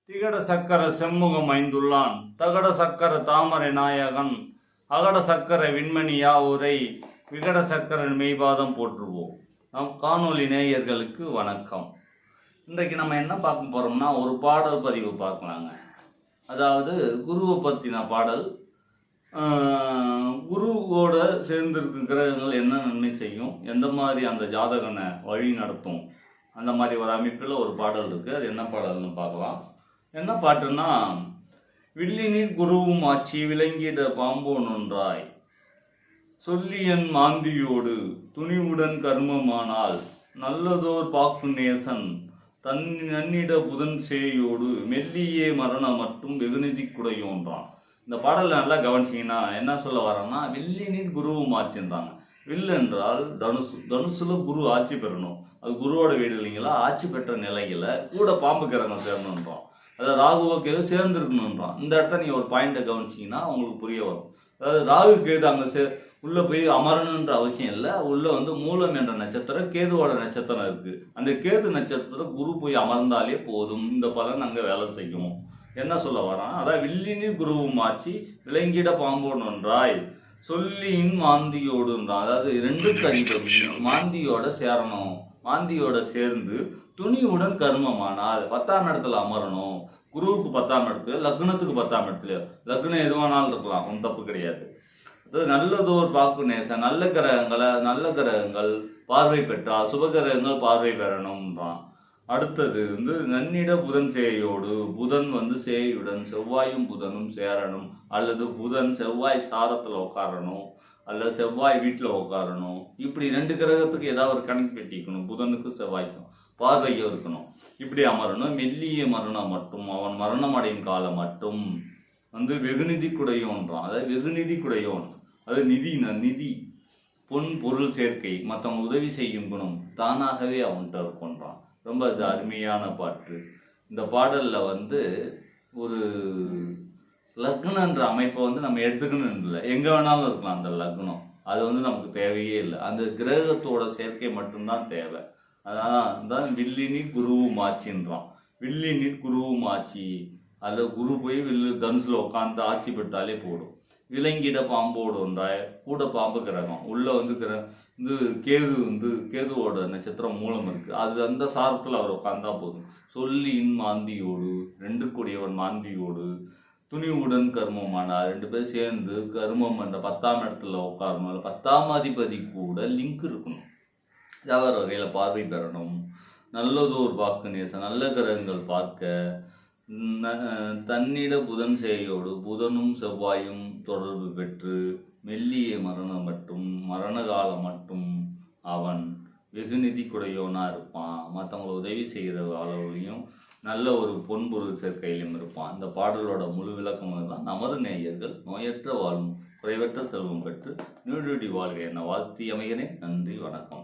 திகட சக்கர செம்முகம் ஐந்துள்ளான் தகட சக்கர தாமரை நாயகன் அகட சக்கர விண்மணியா உரை விகட சக்கர மெய்பாதம் போற்றுவோம். நம் காணொலி நேயர்களுக்கு வணக்கம். இன்றைக்கு நம்ம என்ன பார்க்க போகிறோம்னா ஒரு பாடல் பதிவு பார்க்கலாங்க. அதாவது குருவை பற்றின பாடல். குருவோட சேர்ந்திருக்கும் கிரகங்கள் என்ன நன்மை செய்யும், எந்த மாதிரி அந்த ஜாதகனை வழி நடத்தும், அந்த மாதிரி ஒரு அமைப்பில் ஒரு பாடல் இருக்குது. அது என்ன பாடல்னு பார்க்கலாம். என்ன பாட்டுன்னா, வில்லினில் குருவும் ஆட்சி விளங்கிட பாம்போன் ஒன்றாய் சொல்லியன் மாந்தியோடு துணிவுடன் கர்மமானால் நல்லதோர் பாக்கு நேசன் நன்னிட புதன் சேயோடு மெல்லியே மரணம் மட்டும் வெகுநிதி குடையோன்றான். இந்த பாடலை நல்லா கவனிச்சிங்கன்னா என்ன சொல்ல வரோன்னா, வில்லினில் குருவும் ஆட்சின்றாங்க. வில் என்றால் தனுசு, தனுசுல குரு ஆட்சி பெறணும். அது குருவோட வீடு இல்லைங்களா. ஆட்சி பெற்ற நிலையில கூட பாம்பு கிரகம் சேரணுன்றோம். அதாவது ராகுவோ கேது சேர்ந்துருக்கணுன்றான். இந்த இடத்த நீங்கள் ஒரு பாயிண்டை கவனிச்சிங்கன்னா உங்களுக்கு புரிய வரும். அதாவது ராகு கேது அங்கே உள்ளே போய் அமரணுன்ற அவசியம் இல்லை. உள்ளே மூலம் என்ற நட்சத்திரம், கேதுவோட நட்சத்திரம் இருக்குது. அந்த கேது நட்சத்திரம் குரு போய் அமர்ந்தாலே போதும், இந்த பலன் அங்கே வேலை செய்யும். என்ன சொல்ல வரான், அதாவது வில்லினில் குருவும் ஆட்சி விளங்கிட பாம்போன் ஒன்றாய் சொல்லியின் மாந்தியோடுன்றான். அதாவது ரெண்டுக்கு அதிபதி மாந்தியோட சேரணும். மாந்தியோட சேர்ந்து துணிவுடன் கர்மமானால் 10ஆம் இடத்துல அமரணும். குருவுக்கு 10ஆம் இடத்துல, லக்னத்துக்கு 10ஆம் இடத்துல, லக்னம் எதுவானாலும் இருக்கலாம், ஒன்றும் தப்பு கிடையாது. அது நல்லதோர் பாக்கு நேசம், நல்ல கிரகங்கள் பார்வை பெற்றால் சுபகிரகங்கள் பார்வை பெறணும்ன்றான். அடுத்தது நன்னிட புதன் சேயோடு, புதன் சேயுடன் செவ்வாயும் புதனும் சேரணும், அல்லது புதன் செவ்வாய் சாரத்தில் உட்காரணும், அல்லது செவ்வாய் வீட்டில் உட்காரணும். இப்படி 2 கிரகத்துக்கு ஏதாவது ஒரு கணக்கு பெட்டிக்கணும். புதனுக்கு செவ்வாய்க்கும் பார்வையும் இருக்கணும். இப்படி அமரணும். மெல்லிய மரணம் மட்டும், அவன் மரணம் அடையும் காலம் மட்டும் வெகுநிதி குடையோன்றான். அதாவது வெகுநிதி குடையோன், அது நிதி பொன் பொருள் சேர்க்கை, மற்றவங்க உதவி செய்யும் குணம் தானாகவே அவன்கிட்ட இருக்குன்றான். ரொம்ப அது அருமையான பாட்டு. இந்த பாடலில் ஒரு லக்னன்ற அமைப்பை நம்ம எடுத்துக்கணும் இல்லை, எங்கே வேணாலும் இருக்கலாம் அந்த லக்னம். அது நமக்கு தேவையே இல்லை. அந்த கிரகத்தோட சேர்க்கை மட்டும்தான் தேவை. அதான் வில்லினில் குருவும் ஆட்சின்றான். வில்லினில் குருவும் ஆட்சி, அதில் குரு போய் தனுசுல உட்காந்து ஆட்சி பெற்றாலே போடும். விலங்கிட பாம்போடு ஒன்றாய் கூட பாம்பு கிரகம் உள்ள கேதுவோட நட்சத்திரம் மூலம் இருக்கு. அது அந்த சாரத்தில் அவர் உட்காந்தா போதும். சொல்லியின் மாந்தியோடு, 2 கூடியவன் மாந்தியோடு துணிவுடன் கர்மமானார். 2 பேர் சேர்ந்து கர்மம் என்ற 10ஆம் இடத்துல உட்காரணும். 10ஆம் அதிபதி கூட லிங்க் இருக்கணும். ஜாதக வகையில் பார்வை பெறணும். நல்லதோர் பாக்கு நேசம், நல்ல கிரகங்கள் பார்க்க தன்னிட புதன் சேயோடு, புதனும் செவ்வாயும் தொடர்பு பெற்று மெல்லிய மரணம் மட்டும், மரண காலம் மட்டும் அவன் வெகுநிதி குடையோனா இருப்பான். மற்றவங்களை உதவி செய்கிற அளவுலையும் நல்ல ஒரு பொன்பொருள் சேர்க்கையிலும் இருப்பான். இந்த பாடலோட முழு விளக்கம் தான். நமது நேயர்கள் நோயற்ற வாழும் குறைவற்ற செல்வம் பெற்று நீடுடி வாழ்க என வாழ்த்தி அமைகிறேன். நன்றி, வணக்கம்.